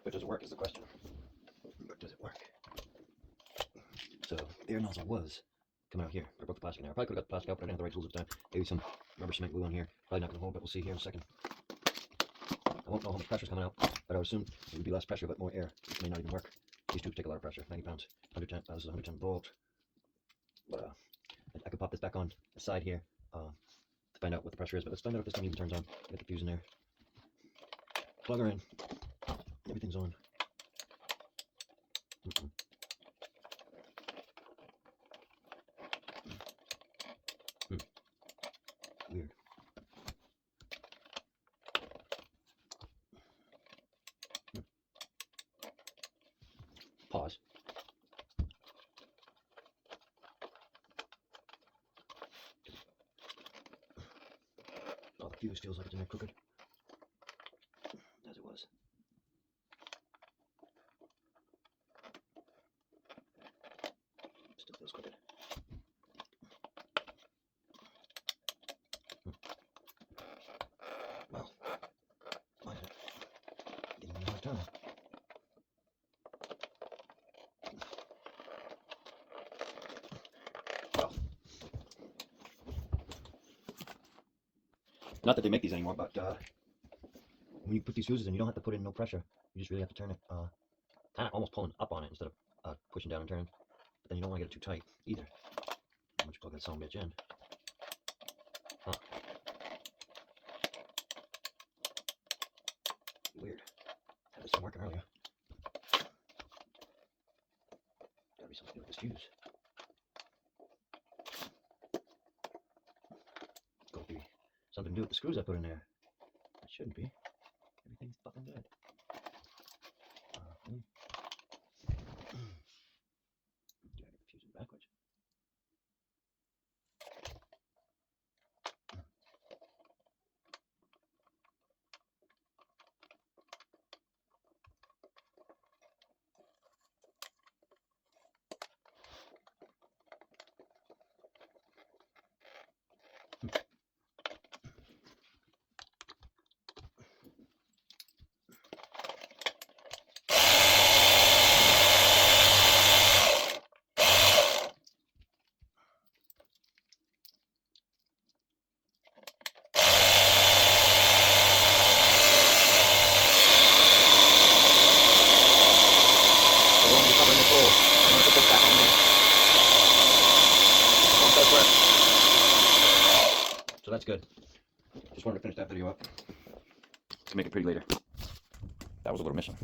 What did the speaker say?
But does it work is the question. But does it work? So the air nozzle was coming out here. I broke the plastic now. I probably could have got the plastic out, but I didn't have the right tools at the time. Maybe some rubber cement glue on here. Probably not going to hold, but we'll see here in a second. I won't know how much pressure's coming out, but I would assume it would be less pressure, but more air. It may not even work. These tubes take a lot of pressure. 90 pounds, 110. This is 110 volt. But I could pop this back on the side here to find out what the pressure is. But let's find out if this thing even turns on. Get the fuse in there. Plug her in. Everything's on. Weird. Pause. Oh, the fuse feels like it's in there crooked. As it was. Still feels crooked. Well, why is it giving me a hard time? Well, not that they make these anymore, but when you put these fuses in, you don't have to put in no pressure. You just really have to turn it, kind of almost pulling up on it instead of pushing down and turning. But then you don't want to get it too tight either. How much plug that son of a bitch in? Huh. Weird. Had this thing working earlier. Gotta be something to do with this fuse. Gotta be something to do with the screws I put in there. It shouldn't be. Everything's fucking good. Gotta get the fuse in backwards. So that's good. Just wanted to finish that video up to make it pretty later. That was a little mission.